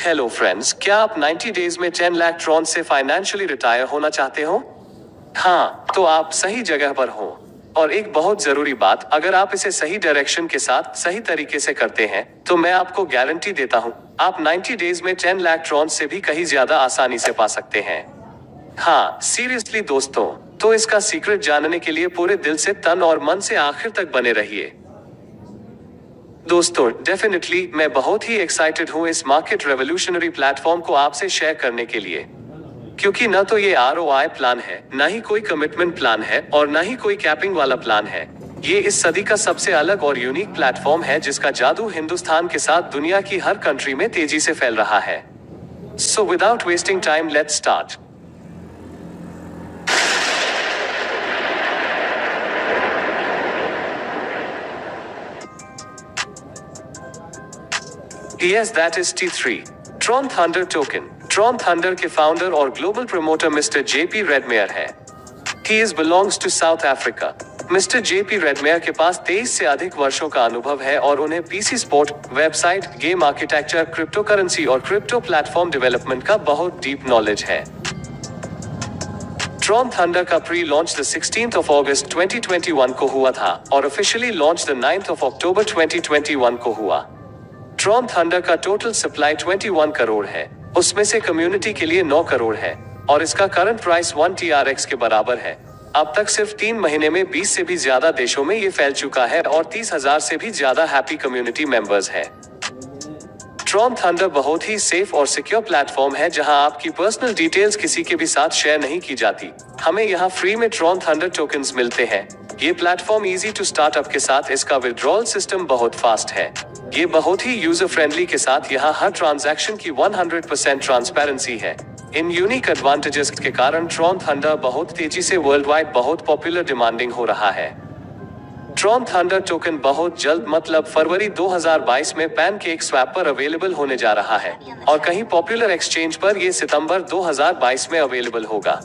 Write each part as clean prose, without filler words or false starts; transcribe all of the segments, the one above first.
Hello friends, क्या आप 90 days में 10 लाख ट्रॉन से फाइनेंशियली रिटायर होना चाहते हो? हाँ, तो आप सही जगह पर हो। और एक बहुत जरूरी बात, अगर आप इसे सही डायरेक्शन के साथ सही तरीके से करते हैं तो मैं आपको गारंटी देता हूँ आप 90 डेज में 10 लाख ट्रॉन से भी कहीं ज्यादा आसानी से पा सकते हैं। हाँ, सीरियसली दोस्तों, तो इसका सीक्रेट जानने के लिए पूरे दिल से, तन और मन से आखिर तक बने रहिए। दोस्तों, डेफिनेटली मैं बहुत ही एक्साइटेड हूँ इस मार्केट रेवोल्यूशनरी प्लेटफॉर्म को आपसे शेयर करने के लिए, क्योंकि न तो ये ROI प्लान है, ना ही कोई कमिटमेंट प्लान है और ना ही कोई कैपिंग वाला प्लान है। ये इस सदी का सबसे अलग और यूनिक प्लेटफॉर्म है जिसका जादू हिंदुस्तान के साथ दुनिया की हर कंट्री में तेजी से फैल रहा है। So without wasting time, let's start. Yes, that is T3. Tron Thunder Token. Tron Thunder के फाउंडर और global promoter mister JP Redmayne है। He belongs to South Africa. Mister JP Redmayne के पास 23 से अधिक वर्षों का अनुभव है और उन्हें PC sport, website, game architecture, crypto currency और क्रिप्टो प्लेटफॉर्म डेवलपमेंट का बहुत डीप नॉलेज है। Tron Thunder का pre launch the 16th of August 2021 को हुआ था और officially launch the 9th of October 2021 को हुआ। Tron Thunder का टोटल सप्लाई 21 करोड़ है, उसमें से कम्युनिटी के लिए 9 करोड़ है और इसका करंट प्राइस 1 TRX के बराबर है। अब तक सिर्फ 3 महीने में 20 से भी ज्यादा देशों में ये फैल चुका है और 30,000 से भी ज्यादा हैप्पी कम्युनिटी मेंबर्स हैं। Tron Thunder बहुत ही सेफ और सिक्योर प्लेटफॉर्म है जहां आपकी पर्सनल डिटेल्स किसी के भी साथ शेयर नहीं की जाती। हमें यहां फ्री में Tron Thunder टोकन्स मिलते हैं। ये प्लेटफॉर्म इजी टू स्टार्टअप के साथ इसका विड्रॉल सिस्टम बहुत फास्ट है। ये बहुत ही यूजर फ्रेंडली के साथ यहाँ हर ट्रांजैक्शन की 100% ट्रांसपेरेंसी है। इन यूनिक एडवांटेजेस के कारण Tron Thunder बहुत तेजी से वर्ल्ड वाइड बहुत पॉपुलर डिमांडिंग हो रहा है। Tron Thunder टोकन बहुत जल्द, मतलब फरवरी 2022 में पैनकेक स्वैप पर अवेलेबल होने जा रहा है और कहीं पॉपुलर एक्सचेंज पर ये सितंबर 2022 में अवेलेबल होगा।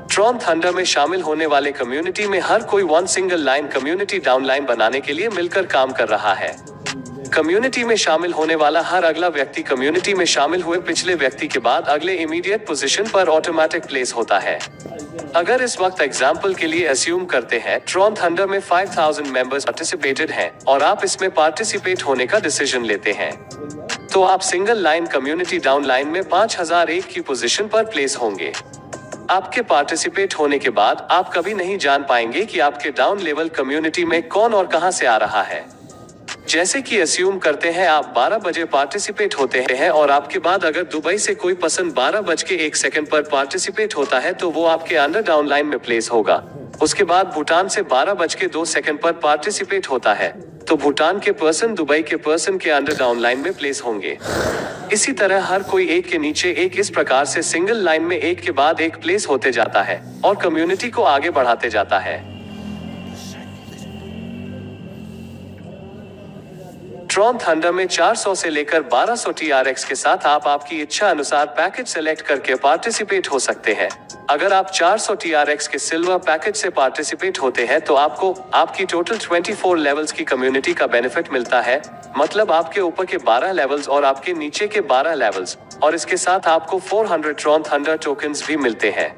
Tron Thunder में शामिल होने वाले कम्युनिटी में हर कोई one single line community downline बनाने के लिए मिलकर काम कर रहा है। कम्युनिटी में शामिल होने वाला हर अगला व्यक्ति कम्युनिटी में शामिल हुए पिछले व्यक्ति के बाद अगले इमीडिएट पोजीशन पर ऑटोमेटिक प्लेस होता है। अगर इस वक्त एग्जाम्पल के लिए अस्यूम करते हैं Tron Thunder में 5000 मेंबर्स पार्टिसिपेटेड हैं और आप इसमें पार्टिसिपेट होने का डिसीजन लेते हैं, तो आप सिंगल लाइन कम्युनिटी डाउनलाइन में 5001 की पोजीशन पर प्लेस होंगे। आपके पार्टिसिपेट होने के बाद आप कभी नहीं जान पाएंगे कि आपके डाउन लेवल कम्युनिटी में कौन और कहां से आ रहा है। जैसे कि अस्यूम करते हैं आप 12 बजे पार्टिसिपेट होते हैं और आपके बाद अगर दुबई से कोई पर्सन 12:01 पर पार्टिसिपेट होता है तो वो आपके अंडर डाउनलाइन में प्लेस होगा। उसके बाद भूटान से 12:02 पर पार्टिसिपेट होता है तो भूटान के पर्सन दुबई के पर्सन के अंडर डाउनलाइन में प्लेस होंगे। इसी तरह हर कोई एक के नीचे एक इस प्रकार से सिंगल लाइन में एक के बाद एक प्लेस होते जाता है और कम्युनिटी को आगे बढ़ाते जाता है। Tron Thunder में 400 से लेकर 1200 TRX के साथ आप आपकी इच्छा अनुसार पैकेज सेलेक्ट करके पार्टिसिपेट हो सकते हैं। अगर आप 400 TRX के सिल्वर पैकेज से पार्टिसिपेट होते हैं तो आपको आपकी टोटल 24 लेवल्स की कम्युनिटी का बेनिफिट मिलता है, मतलब आपके ऊपर के 12 लेवल्स और आपके नीचे के 12 लेवल्स, और इसके साथ आपको 400 Tron Thunder टोकन्स भी मिलते हैं।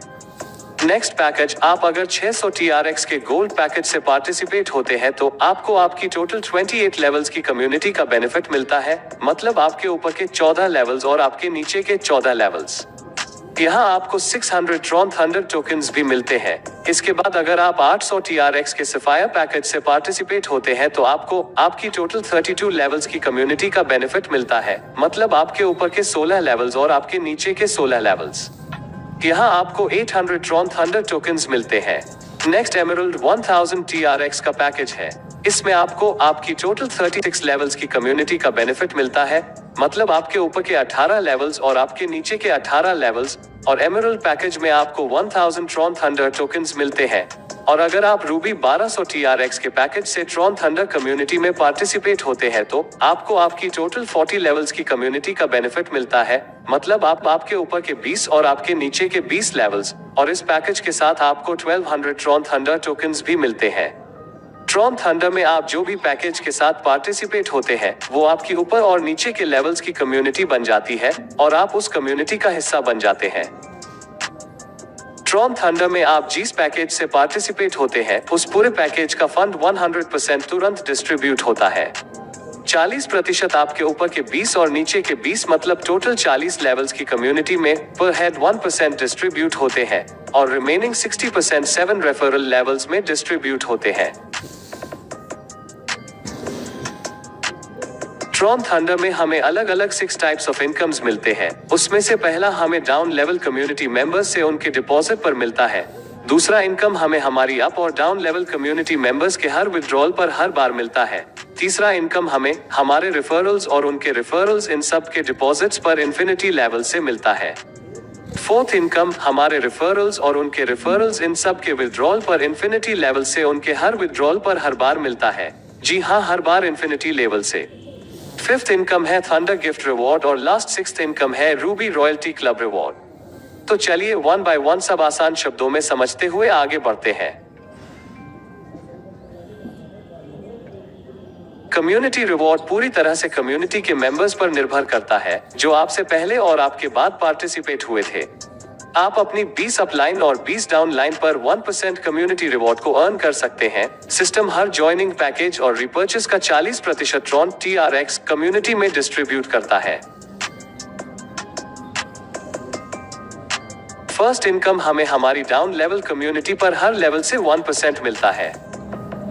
नेक्स्ट पैकेज, आप अगर 600 TRX के गोल्ड पैकेज से पार्टिसिपेट होते हैं तो आपको आपकी टोटल 28 लेवल्स की कम्युनिटी का बेनिफिट मिलता है, मतलब आपके ऊपर के 14 लेवल्स और आपके नीचे के 14 लेवल्स। यहाँ आपको 600 Tron Thunder टोकन्स भी मिलते हैं। इसके बाद अगर आप 800 TRX के सफायर पैकेज से पार्टिसिपेट होते हैं तो आपको आपकी टोटल 32 लेवल्स की कम्युनिटी का बेनिफिट मिलता है, मतलब आपके ऊपर के 16 लेवल्स और आपके नीचे के 16 लेवल्स। यहाँ आपको 800 Tron Thunder टोकन्स मिलते हैं। नेक्स्ट एमरल्ड 1000 TRX का पैकेज है। इसमें आपको आपकी टोटल 36 लेवल्स की कम्युनिटी का बेनिफिट मिलता है, मतलब आपके ऊपर के 18 लेवल्स और आपके नीचे के 18 लेवल्स, और एमरल्ड पैकेज में आपको 1000 Tron Thunder टोकन्स मिलते हैं। और अगर आप रूबी 1200 TRX के पैकेज से Tron Thunder कम्युनिटी में पार्टिसिपेट होते हैं तो आपको आपकी टोटल 40 लेवल्स की कम्युनिटी का बेनिफिट मिलता है, मतलब आपके ऊपर के 20 और आपके नीचे के 20 लेवल्स, और इस पैकेज के साथ आपको 1200 Tron Thunder टोकन्स भी मिलते हैं। ट्रॉन थंडर में आप जो भी पैकेज के साथ पार्टिसिपेट होते हैं वो आपकी ऊपर और नीचे के लेवल्स की कम्युनिटी बन जाती है और आप उस कम्युनिटी का हिस्सा बन जाते हैं। ट्रॉन थंडर में आप जिस पैकेज से पार्टिसिपेट होते हैं उस पूरे पैकेज का फंड 100% तुरंत डिस्ट्रीब्यूट होता है। 40% आपके ऊपर के 20 और नीचे के 20 मतलब टोटल 40 लेवल्स की कम्युनिटी में पर हेड 1% डिस्ट्रीब्यूट होते हैं और रिमेनिंग 60% 7 रेफरल लेवल्स में डिस्ट्रीब्यूट होते हैं। ट्रॉन थंडर में हमें अलग अलग 6 टाइप्स ऑफ इनकम्स मिलते हैं। उसमें से पहला हमें डाउन लेवल कम्युनिटी मेंबर्स से उनके डिपॉजिट पर मिलता है। दूसरा इनकम हमें हमारी अप और डाउन लेवल कम्युनिटी मेंबर्स के हर विड्रॉल पर हर बार मिलता है। तीसरा इनकम हमें हमारे रेफरल्स और उनके रेफरल्स इन सब के डिपॉजिट्स पर इन्फिनिटी लेवल से मिलता है। फोर्थ इनकम हमारे रेफरल्स और उनके रेफरल्स इन सब के विड्रॉल पर इन्फिनिटी लेवल से उनके हर विड्रॉल पर हर बार मिलता है। जी हाँ, हर बार इन्फिनिटी लेवल से। फिफ्थ इनकम है थंडर गिफ्ट रिवॉर्ड और लास्ट सिक्स्थ इनकम है रूबी रॉयल्टी क्लब रिवॉर्ड। तो चलिए 1 by 1 सब आसान शब्दों में समझते हुए आगे बढ़ते हैं। कम्युनिटी रिवॉर्ड पूरी तरह से कम्युनिटी के मेंबर्स पर निर्भर करता है जो आपसे पहले और आपके बाद पार्टिसिपेट हुए थे। आप अपनी 20 अप लाइन और 20 डाउन लाइन पर 1% कम्युनिटी रिवॉर्ड को अर्न कर सकते हैं। सिस्टम हर ज्वाइनिंग पैकेज और रिपर्चेस का 40% ट्रॉन TRX कम्युनिटी में डिस्ट्रीब्यूट करता है। फर्स्ट इनकम हमें हमारी डाउन लेवल कम्युनिटी पर हर लेवल से 1% मिलता है।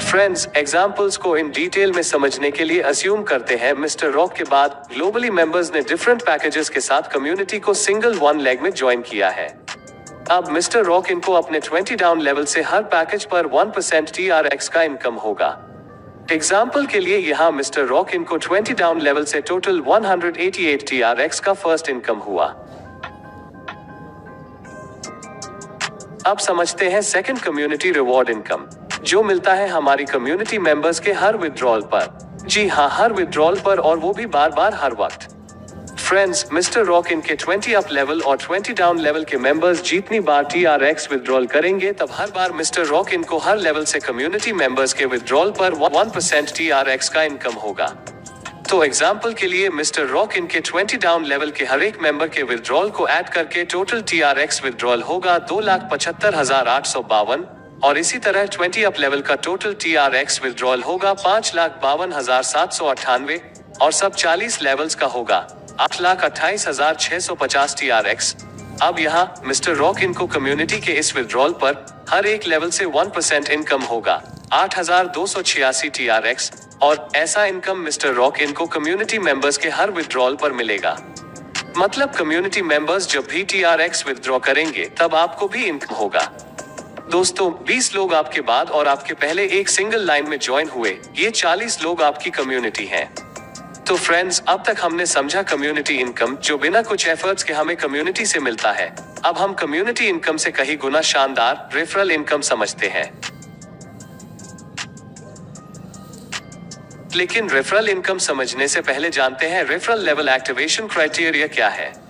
फ्रेंड्स, एग्जाम्पल्स को इन डिटेल में समझने के लिए अस्यूम करते हैं मिस्टर रॉक के बाद ग्लोबली मेंबर्स ने डिफरेंट पैकेजेस के साथ कम्युनिटी को सिंगल 1 लेग में ज्वाइन किया है। अब मिस्टर रॉक इनको अपने 20 डाउन लेवल से हर पैकेज पर 1% TRX का इनकम होगा। एग्जाम्पल के लिए यहाँ मिस्टर रॉक इनको 20 डाउन लेवल से टोटल 188 TRX का फर्स्ट इनकम हुआ। अब समझते हैं सेकंड कम्युनिटी रिवॉर्ड इनकम जो मिलता है हमारी कम्युनिटी मेंबर्स के हर विड्रॉल पर। जी हाँ, हर विड्रॉल पर, और वो भी बार बार हर वक्त। फ्रेंड्स, मिस्टर रॉक इनके 20 अप लेवल और 20 डाउन लेवल के मेंबर्स जितनी बार TRX विड्रॉल करेंगे तब हर बार मिस्टर रॉक इनको हर लेवल से कम्युनिटी मेंबर्स के विड्रॉल पर 1% TRX का इनकम होगा। तो एग्जाम्पल के लिए मिस्टर रॉक इनके 20 डाउन लेवल के हर एक मेंबर के विड्रॉल को ऐड करके टोटल TRX विड्रॉल होगा 2,75,852 और इसी तरह 20 अप लेवल का टोटल TRX विड्रॉल होगा 5,52,798 और सब 40 लेवल्स का होगा 8,28,650 TRX। अब यहाँ मिस्टर रॉक इनको कम्युनिटी के इस विड्रॉल पर हर एक लेवल से 1% इनकम होगा 8,286 TRX और ऐसा इनकम मिस्टर रॉक इनको कम्युनिटी मेंबर्स के हर विड्रॉल पर मिलेगा। मतलब कम्युनिटी मेंबर्स जब भी TRX विड्रॉ करेंगे तब आपको भी इनकम होगा। दोस्तों, 20 लोग आपके बाद और आपके पहले एक सिंगल लाइन में ज्वाइन हुए, ये 40 लोग आपकी कम्युनिटी हैं। तो फ्रेंड्स, अब तक हमने समझा कम्युनिटी इनकम जो बिना कुछ एफर्ट्स के हमें कम्युनिटी से मिलता है। अब हम कम्युनिटी इनकम से कहीं गुना शानदार रेफरल इनकम समझते हैं। लेकिन रेफरल इनकम समझने से पहले जानते हैं रेफरल लेवल एक्टिवेशन क्राइटेरिया क्या है।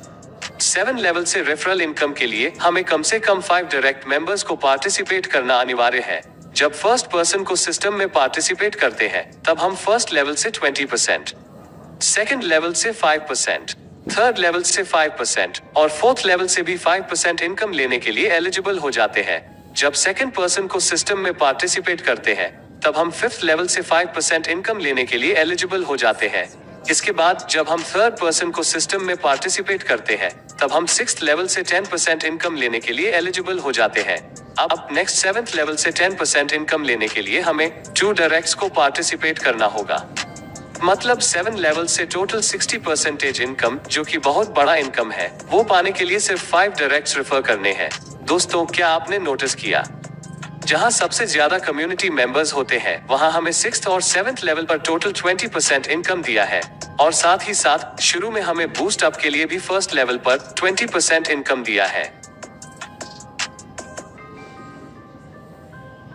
7 लेवल से रेफरल इनकम के लिए हमें कम से कम 5 डायरेक्ट मेंबर्स को पार्टिसिपेट करना अनिवार्य है। जब फर्स्ट पर्सन को सिस्टम में पार्टिसिपेट करते हैं तब हम फर्स्ट लेवल से 20%, सेकंड लेवल से 5%, थर्ड लेवल से 5% और फोर्थ लेवल से भी 5% इनकम लेने के लिए एलिजिबल हो जाते हैं। जब सेकंड पर्सन को सिस्टम में पार्टिसिपेट करते हैं तब हम फिफ्थ लेवल से 5% इनकम लेने के लिए एलिजिबल हो जाते हैं। इसके बाद जब हम थर्ड पर्सन को सिस्टम में पार्टिसिपेट करते हैं तब हम 6th लेवल से 10% इनकम लेने के लिए एलिजिबल हो जाते हैं। अब नेक्स्ट 7th लेवल से 10% इनकम लेने के लिए हमें 2 डायरेक्ट्स को पार्टिसिपेट करना होगा। मतलब 7 लेवल से टोटल 60% इनकम, जो कि बहुत बड़ा इनकम है, वो पाने के लिए सिर्फ 5 डायरेक्ट्स रेफर करने हैं। दोस्तों, क्या आपने नोटिस किया, जहां सबसे ज्यादा कम्युनिटी मेंबर्स होते हैं वहां हमें 6th और 7th लेवल पर टोटल 20% इनकम दिया है और साथ ही साथ शुरू में हमें बूस्ट अप के लिए भी फर्स्ट लेवल पर 20% इनकम दिया है।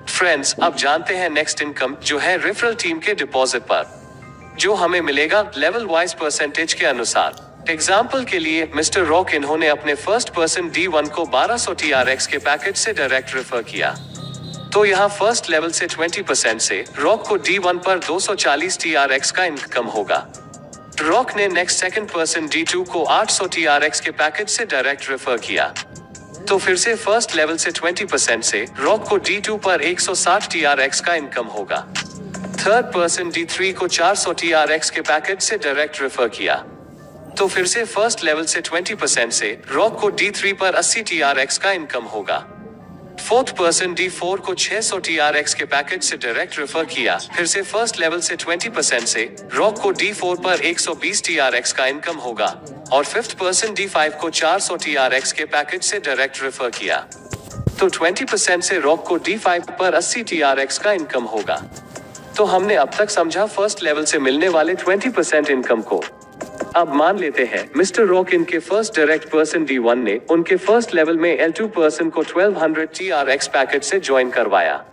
फ्रेंड्स, अब जानते हैं नेक्स्ट इनकम जो है रेफरल टीम के डिपॉजिट पर, जो हमें मिलेगा लेवल वाइज परसेंटेज के अनुसार। एग्जाम्पल के लिए मिस्टर रॉक इन्होंने अपने फर्स्ट पर्सन D1 को 1200 TRX के पैकेज से डायरेक्ट रेफर किया। तो यहाँ फर्स्ट लेवल से 20% से रॉक को D1 पर 240 TRX का इनकम होगा। रॉक ने नेक्स्ट सेकंड पर्सन D2 को 800 TRX के पैकेज से डायरेक्ट रेफर किया। तो फिर से फर्स्ट लेवल से 20% से रॉक को D2 पर 160 TRX का इनकम होगा। थर्ड पर्सन D3 को 400 TRX के पैकेज से डायरेक्ट रेफर किया। तो फिर से फर्स्ट लेवल से 20% से रॉक को D3 पर 80 TRX का इनकम होगा। फोर्थ पर्सन D4 को 600 TRX के पैकेज से डायरेक्ट रेफर किया। फिर से फर्स्ट लेवल से 20% से रॉक को D4 पर 120 TRX का इनकम होगा और फिफ्थ पर्सन D5 को 400 TRX के पैकेज से डायरेक्ट रेफर किया। तो 20% से रॉक को D5 पर 80 TRX का इनकम होगा। तो हमने अब तक समझा फर्स्ट लेवल से मिलने वाले 20% इनकम को। अब मान लेते हैं मिस्टर रॉक इनके फर्स्ट डायरेक्ट पर्सन D1 ने उनके फर्स्ट लेवल में L2 पर्सन को 1200 TRX पैकेज से ज्वाइन करवाया।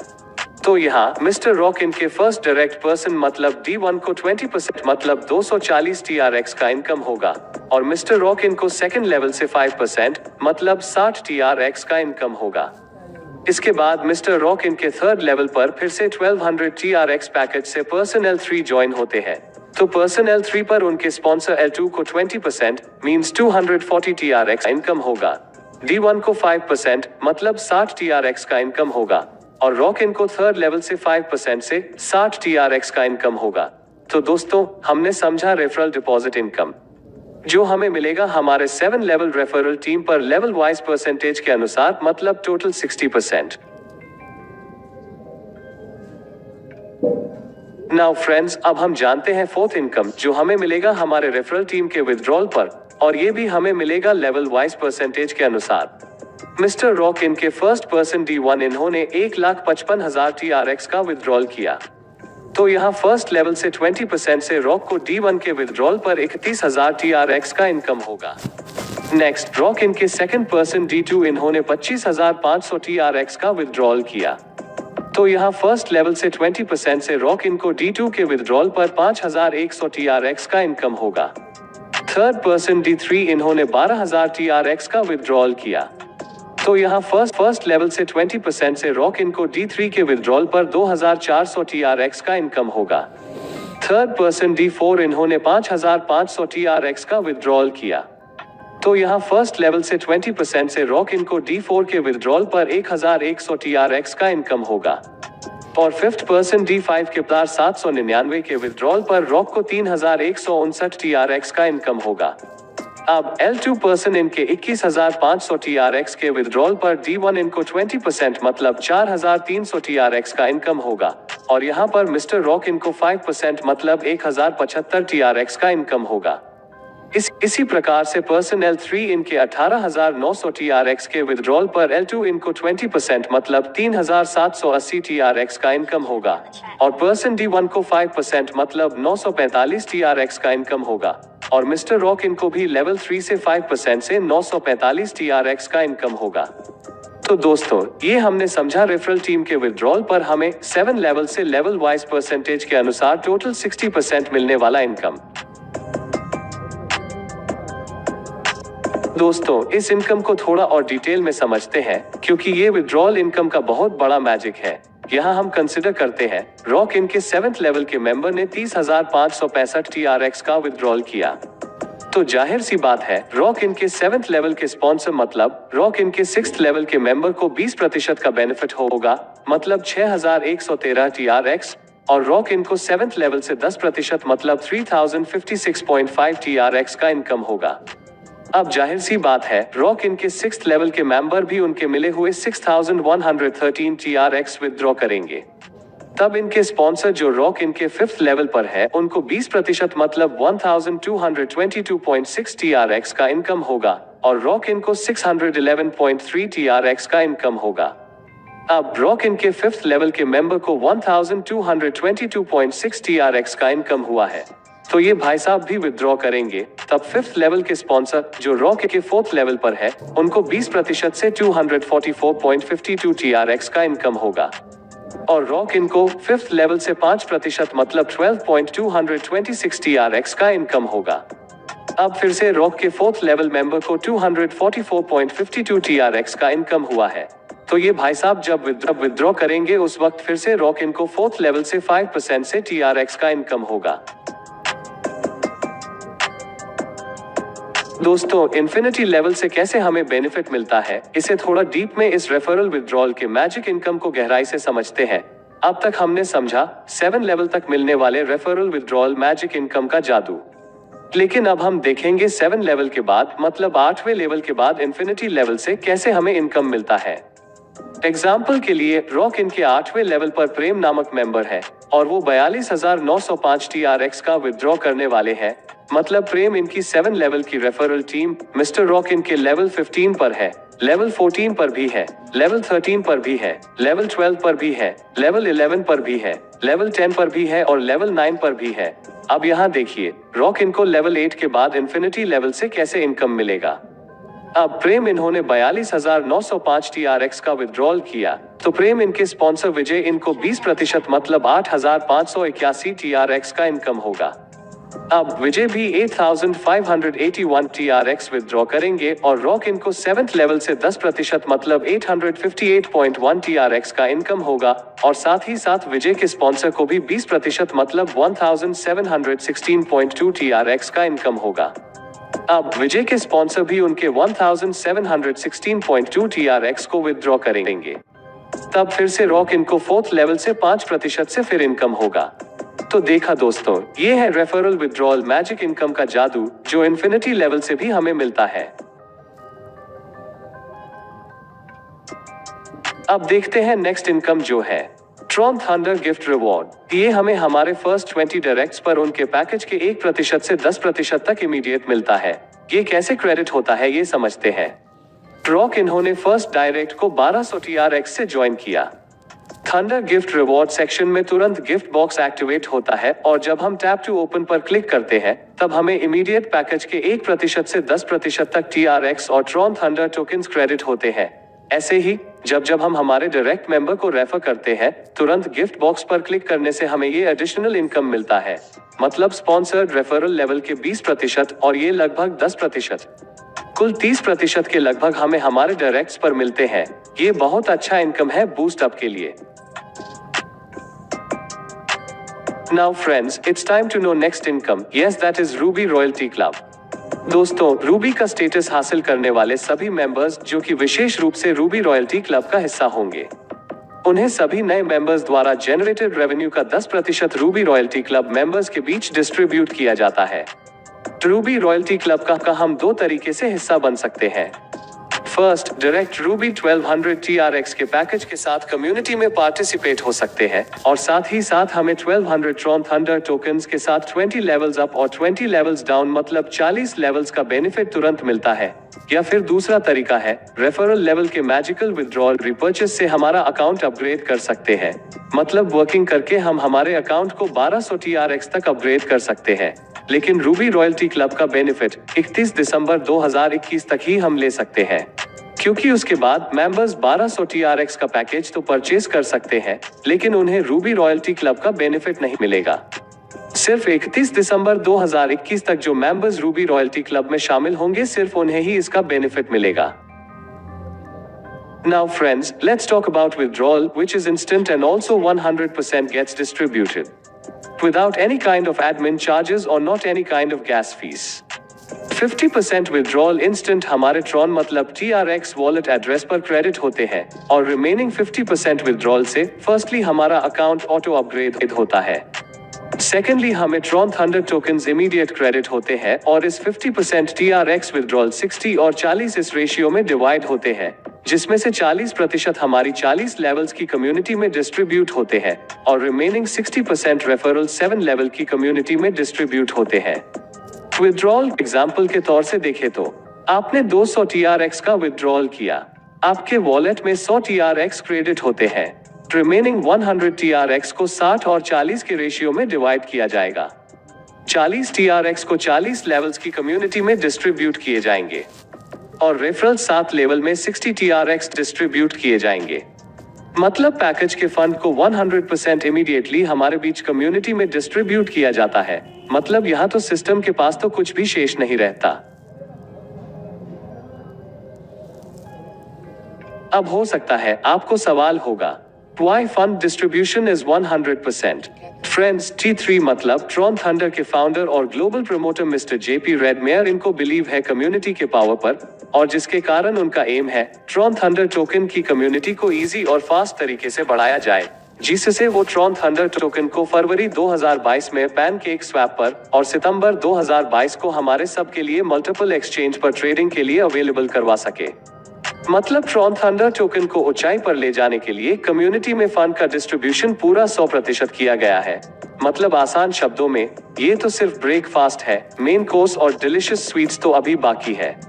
तो यहाँ मिस्टर रॉक इनके फर्स्ट डायरेक्ट पर्सन मतलब D1 को 20% मतलब 240 TRX का इनकम होगा और मिस्टर रॉक इनको सेकंड लेवल से 5% मतलब 60 TRX का इनकम होगा। इसके बाद मिस्टर रॉक इनके थर्ड लेवल पर फिर से 1200 TRX पैकेज से पर्सन L3 ज्वाइन होते हैं। तो पर्सन L3 पर उनके स्पॉन्सर L2 को 20% मींस 240 TRX इनकम होगा। D1 को 5% मतलब 60 TRX का इनकम होगा और रॉक इनको थर्ड लेवल से 5% से 60 TRX का इनकम होगा। तो दोस्तों हमने समझा रेफरल डिपॉजिट इनकम जो हमें मिलेगा हमारे 7 लेवल रेफरल टीम पर लेवल वाइज परसेंटेज के अनुसार मतलब टोटल 60%। नाउ फ्रेंड्स अब हम जानते हैं फोर्थ इनकम जो हमें मिलेगा हमारे रेफरल टीम के विथड्रॉल पर और ये भी हमें मिलेगा लेवल वाइज परसेंटेज के अनुसार। मिस्टर रॉक इनके फर्स्ट पर्सन D1 इन्होंने 1,55,000 TRX का विथड्रॉल किया। तो यहाँ फर्स्ट लेवल से 20% से रॉक को D1 के विथड्रॉल पर 31,000 TRX का इनकम होगा। नेक्स्ट रॉक इनके सेकंड पर्सन D2 इन्होंने 25,500 TRX का विथड्रॉल किया। तो यहाँ फर्स्ट लेवल से 20% से रॉक इनको D2 के विथड्रॉल पर 5,100 TRX का इनकम होगा। थर्ड पर्सन D3 इन्होंने 12,000 TRX का विथड्रॉल किया। तो यहाँ फर्स्ट लेवल से 20% से रॉक इनको D3 के विथड्रॉल पर 2,400 TRX का इनकम होगा। थर्ड पर्सन D4 इन्होंने 5,500 TRX का विथड्रॉल किया। तो यहाँ फर्स्ट लेवल से 20% से रॉक इनको D4 के विथड्रॉल पर 1,100 TRX का इनकम होगा और फिफ्थ पर्सन D5 के 799 के विथड्रॉल पर रॉक को 3,159 TRX का इनकम होगा। अब L2 पर्सन इनके 21,500 TRX के विथड्रॉल पर D1 इनको 20% मतलब 4,300 TRX का इनकम होगा और यहाँ पर मिस्टर रॉक इनको 5% मतलब 1,075 TRX का इनकम होगा। इसी प्रकार से पर्सन L3 इनके 18,900 TRX के विथड्रॉल पर L2 इनको 20% मतलब 3,780 TRX का इनकम होगा और पर्सन D1 को 5% मतलब 945 TRX का इनकम होगा और मिस्टर रॉक इनको भी लेवल 3 से 5% से 945 TRX का इनकम होगा। तो दोस्तों ये हमने समझा रेफरल टीम के विथड्रॉल पर हमें 7 लेवल से लेवल वाइज परसेंटेज के अनुसार टोटल 60% मिलने वाला इनकम। दोस्तों इस इनकम को थोड़ा और डिटेल में समझते हैं क्योंकि ये विथड्रॉल इनकम का बहुत बड़ा मैजिक है। यहाँ हम कंसिडर करते हैं रॉक इनके 7th लेवल के मेंबर ने 30,565 TRX का विथड्रॉल किया। तो जाहिर सी बात है रॉक इनके 7th लेवल के स्पॉन्सर मतलब रॉक इनके 6th लेवल के मेंबर को 20% का बेनिफिट होगा मतलब 6,113 TRX और रॉक इनको 7th लेवल से 10% मतलब 3,056.5 TRX का इनकम होगा। अब जाहिर सी बात है रॉक इनके 6th लेवल के मेंबर भी उनके मिले हुए 6,113 TRX विथड्रॉ करेंगे। तब इनके स्पॉन्सर जो रॉक इनके 5th लेवल पर है उनको 20% मतलब 1,222.6 TRX का इनकम होगा और रॉक इनको 611.3 TRX का इनकम होगा। अब रॉक इनके 5th लेवल के मेंबर को 1,222.6 TRX का इनकम हुआ है तो ये भाई साहब भी विथड्रॉ करेंगे। तब 5th लेवल के स्पॉन्सर जो रॉक के 4th लेवल पर है उनको 20% से 244.52 TRX का इनकम होगा और रॉक इनको 5th लेवल से 5% मतलब 12.226 TRX का इनकम होगा। अब फिर से रॉक के 4th लेवल मेंबर को 244.52 TRX का इनकम हुआ है तो ये भाई साहब जब विद्रॉ करेंगे उस वक्त फिर से रॉक इन को 4th लेवल से 5% से TRX का इनकम होगा। दोस्तों, इन्फिनिटी लेवल से कैसे हमें बेनिफिट मिलता है, इसे थोड़ा डीप में इस रेफरल विड्रॉल के मैजिक इनकम को गहराई से समझते हैं। अब तक हमने समझा 7 लेवल तक मिलने वाले रेफरल विड्रॉल मैजिक इनकम का जादू, लेकिन अब हम देखेंगे 7 लेवल के बाद मतलब 8वें लेवल के बाद इन्फिनिटी लेवल से कैसे हमें इनकम मिलता है। एग्जाम्पल के लिए रॉक इन के 8वें लेवल पर प्रेम नामक मेंबर है और वो 42,905 TRX का विड्रॉ करने वाले हैं। मतलब प्रेम इनकी 7 लेवल की रेफरल टीम मिस्टर रॉक इन के लेवल 15 पर है, लेवल 14 पर भी है, लेवल 13 पर भी है, लेवल 12 पर भी है, लेवल 11 पर भी है, लेवल 10 पर भी है और लेवल 9 पर भी है। अब यहाँ देखिए रॉक इन को लेवल 8 के बाद इन्फिनिटी लेवल से कैसे इनकम मिलेगा। अब प्रेम इन्होंने 42,905 TRX का विड्रॉल किया, तो प्रेम इनके स्पॉन्सर विजय इनको 20% मतलब 8,581 TRX का इनकम होगा। अब विजय भी 8,581 TRX विड्रॉ करेंगे और रॉक इनको 7th लेवल से 10% मतलब 858.1 TRX का इनकम होगा और साथ ही साथ विजय के स्पॉन्सर को भी 20% मतलब 1,716.2 TRX का इनकम होगा। अब विजय के स्पॉन्सर भी उनके 1,716.2 TRX को विड्रॉ करेंगे। तब फिर से रॉक इनको 4th लेवल से 5% से फिर इनकम होगा। तो देखा दोस्तों, ये है रेफरल विड्रॉल मैजिक इनकम का जादू जो इन्फिनिटी लेवल से भी हमें मिलता है। अब देखते हैं नेक्स्ट इनकम जो है ट्रॉन थंडर गिफ्ट रिवॉर्ड। ये हमें हमारे फर्स्ट 20 डायरेक्ट्स पर उनके पैकेज के 1% से 10% तक इमीडिएट मिलता है। ये कैसे क्रेडिट होता है ये समझते हैं। रॉक इन्होंने फर्स्ट डायरेक्ट को 1200 TRX से ज्वाइन किया। थंडर गिफ्ट रिवॉर्ड सेक्शन में तुरंत गिफ्ट बॉक्स एक्टिवेट होता है और जब हम टैप टू ओपन पर क्लिक करते हैं तब हमें इमीडिएट पैकेज के 1% से 10% तक TRX और ट्रॉन थंडर टोकन्स क्रेडिट होते हैं। ऐसे ही जब हम हमारे डायरेक्ट मेंबर को रेफर करते हैं तुरंत गिफ्ट बॉक्स पर क्लिक करने से हमें ये एडिशनल इनकम मिलता है। मतलब स्पॉन्सर्ड रेफरल लेवल के 20% और ये लगभग 10%, कुल 30% के लगभग हमें हमारे डायरेक्ट्स पर मिलते हैं। ये बहुत अच्छा इनकम है बूस्ट अप के लिए। Now friends, it's time to know next income. Yes, that is Ruby Royalty Club. दोस्तों, रूबी का स्टेटस हासिल करने वाले सभी मेंबर्स जो कि विशेष रूप से रूबी रॉयल्टी क्लब का हिस्सा होंगे, उन्हें सभी नए मेंबर्स द्वारा जनरेटेड रेवेन्यू का 10% रूबी रॉयल्टी क्लब मेंबर्स के बीच डिस्ट्रीब्यूट किया जाता है। रूबी रॉयल्टी क्लब का हम 2 तरीके से हिस्सा बन सकते हैं। फर्स्ट, डायरेक्ट रूबी 1200 TRX के पैकेज के साथ कम्युनिटी में पार्टिसिपेट हो सकते हैं और साथ ही साथ हमें 1200 ट्रॉन थंडर टोकन्स के साथ 20 लेवल्स अप और 20 लेवल्स डाउन मतलब 40 लेवल्स का बेनिफिट तुरंत मिलता है। या फिर दूसरा तरीका है रेफरल लेवल के मैजिकल विड्रॉल रिपर्चेस से हमारा अकाउंट अपग्रेड कर सकते हैं। मतलब वर्किंग करके हम हमारे अकाउंट को 1200 TRX तक अपग्रेड कर सकते हैं। लेकिन रूबी रॉयल्टी क्लब का बेनिफिट 31 दिसंबर 2021 तक ही हम ले सकते हैं, क्योंकि उसके बाद मेंबर्स 1200 TRX का पैकेज तो परचेज कर सकते हैं लेकिन उन्हें रूबी रॉयल्टी क्लब का बेनिफिट नहीं मिलेगा। सिर्फ 31 दिसंबर 2021 तक जो मेंबर्स रूबी रॉयल्टी क्लब में शामिल होंगे सिर्फ उन्हें ही इसका बेनिफिट मिलेगा। Now friends, let's talk about withdrawal, which is instant and also 100% gets distributed without any kind of admin charges or not any kind of gas fees. 50% withdrawal instant हमारे Tron मतलब TRX wallet address पर credit होते हैं और remaining 50% withdrawal से firstly हमारा account auto upgrade होता है। सेकेंडली हमें Tron thunder tokens immediate credit होते हैं और इस 50% TRX विड्रॉल 60 और 40 इस रेशियो में डिवाइड होते हैं, जिसमें से 40% हमारी 40 लेवल्स की कम्युनिटी में डिस्ट्रीब्यूट होते हैं और रिमेनिंग 60% रेफरल 7 लेवल की कम्युनिटी में डिस्ट्रीब्यूट होते हैं। विड्रॉल एग्जाम्पल के तौर से देखें तो आपने 200 TRX का विड्रॉल किया, आपके वॉलेट में 100 TRX क्रेडिट होते हैं। रिमेनिंग 100 TRX को 60 और 40 के रेशियो में डिवाइड किया जाएगा। 40 TRX को 40 लेवल्स की कम्युनिटी में डिस्ट्रीब्यूट किए जाएंगे और रेफरल 7 लेवल में 60 TRX डिस्ट्रीब्यूट किए जाएंगे। मतलब पैकेज के फंड को 100% इमीडिएटली हमारे बीच कम्युनिटी में डिस्ट्रीब्यूट किया जाता है। मतलब यहाँ तो सिस्टम के पास तो कुछ भी शेष नहीं रहता। अब हो सकता है आपको सवाल होगा, Why fund distribution is 100%? Friends, T3 मतलब ट्रॉन थंडर के फाउंडर और ग्लोबल प्रमोटर मिस्टर जेपी रेडमेयर इनको बिलीव है कम्युनिटी के पावर पर, और जिसके कारण उनका एम है ट्रॉन थंडर टोकन की कम्युनिटी को इजी और फास्ट तरीके से बढ़ाया जाए, जिससे वो ट्रॉन थंडर टोकन को फरवरी 2022 में पैनकेक स्वैप पर और सितंबर 2022 को हमारे सब के लिए मल्टीपल एक्सचेंज पर ट्रेडिंग के लिए अवेलेबल करवा सके। मतलब ट्रॉन थंडर टोकन को ऊंचाई पर ले जाने के लिए कम्युनिटी में फंड का डिस्ट्रीब्यूशन पूरा 100% किया गया है। मतलब आसान शब्दों में, ये तो सिर्फ ब्रेकफास्ट है, मेन कोर्स और डिलीशियस स्वीट्स तो अभी बाकी है।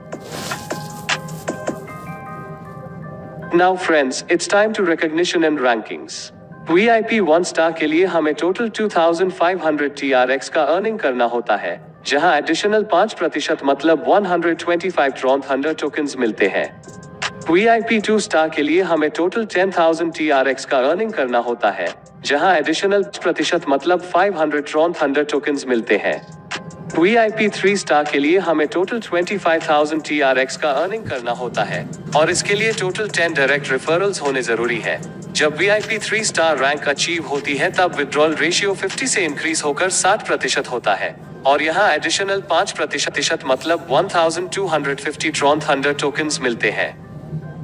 Now friends, it's time to recognition and rankings. VIP 1 star के लिए हमें टोटल 2500 TRX का अर्निंग करना होता है, जहां एडिशनल 5% मतलब 125 ट्रॉन थंडर टोकन्स मिलते हैं। VIP 2 स्टार के लिए हमें टोटल 10,000 TRX का अर्निंग करना होता है, जहां एडिशनल प्रतिशत मतलब 500 ट्रॉन थंडर टोकन्स मिलते हैं। VIP 3 स्टार के लिए हमें टोटल 25,000 TRX का अर्निंग करना होता है, और इसके लिए टोटल 10 डायरेक्ट रेफरल्स होने जरूरी है। जब VIP 3 स्टार रैंक अचीव होती है तब विड्रॉल रेशियो 50 से इंक्रीज होकर 60% होता है, और यहाँ एडिशनल 5% मतलब 1250 ट्रॉन थंडर टोकन्स मिलते हैं।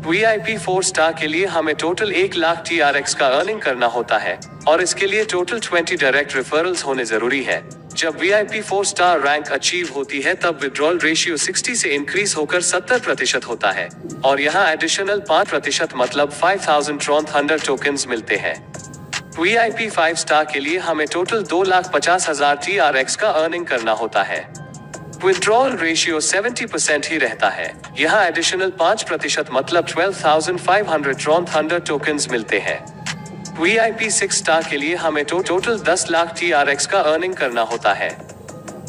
VIP 4 स्टार के लिए हमें टोटल 1 लाख TRX का अर्निंग करना होता है, और इसके लिए टोटल 20 डायरेक्ट रेफरल्स होने जरूरी है। जब VIP 4 स्टार रैंक अचीव होती है तब विड्रॉल रेशियो 60 से इंक्रीज होकर 70% होता है, और यहाँ एडिशनल 5% मतलब 5000 ट्रॉन थंडर टोकन्स मिलते हैं। VIP 5 स्टार के लिए हमें टोटल 2,50,000 TRX का अर्निंग करना होता है। विड्रॉल रेशियो 70% ही रहता है। यहाँ एडिशनल 5% मतलब 12,500 ट्रॉन थंडर टोकन्स मिलते हैं। VIP 6 स्टार के लिए हमें टोटल 10 लाख TRX का अर्निंग करना होता है।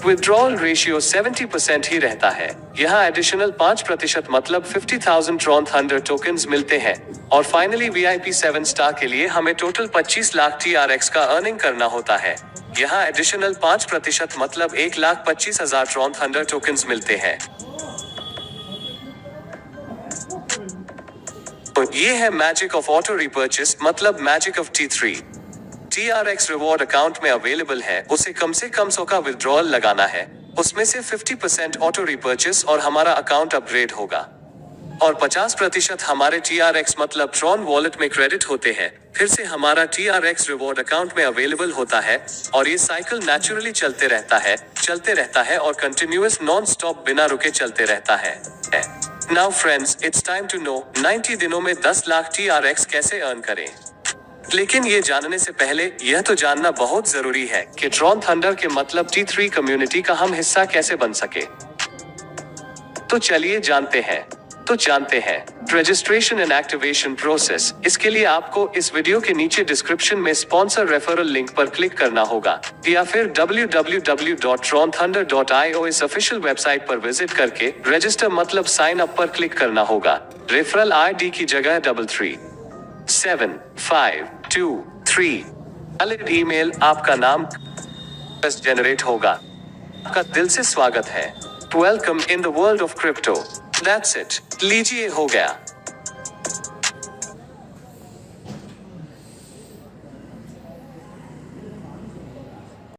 विड्रॉल रेशियो 70% ही रहता है। यहाँ एडिशनल 5% मतलब 50,000 ट्रॉन थंडर टोकन्स मिलते हैं। और फाइनली VIP 7 स्टार के लिए हमें टोटल 25 लाख TRX का अर्निंग करना होता है। यहाँ एडिशनल 5% मतलब 1,25,000 ट्रॉन थंडर टोकन्स मिलते हैं। तो ये है मैजिक ऑफ ऑटो रिपर्चेस, मतलब magic of T3। TRX reward account में अवेलेबल है, उसे कम से कम 100 का विड्रॉल लगाना है, उसमें से 50% ऑटो रिपर्चेस और हमारा अकाउंट अपग्रेड होगा, और 50% हमारे TRX मतलब ट्रॉन वॉलेट में क्रेडिट होते हैं। फिर से हमारा TRX रिवॉर्ड अकाउंट में अवेलेबल होता है, और ये साइकिल नेचुरली चलते रहता है और कंटिन्यूअस नॉन स्टॉप बिना रुके चलते रहता है। Now friends, it's time to know 90 दिनों में 10 लाख TRX कैसे अर्न करें। लेकिन ये जानने से पहले यह तो जानना बहुत जरूरी है कि ट्रॉन थंडर के मतलब T3 कम्युनिटी का हम हिस्सा कैसे बन सके। तो चलिए जानते हैं रजिस्ट्रेशन एंड एक्टिवेशन प्रोसेस। इसके लिए आपको इस वीडियो के नीचे डिस्क्रिप्शन में स्पॉन्सर रेफरल लिंक पर क्लिक करना होगा, या फिर www.tronthunder.io इस ऑफिशियल वेबसाइट पर विजिट करके रजिस्टर मतलब साइन अप पर क्लिक करना होगा। रेफरल ID की जगह 33752 वैलिड ईमेल, आपका नाम जनरेट होगा। आपका दिल से स्वागत है। Welcome in the world of crypto. That's it. लीजिए, हो गया।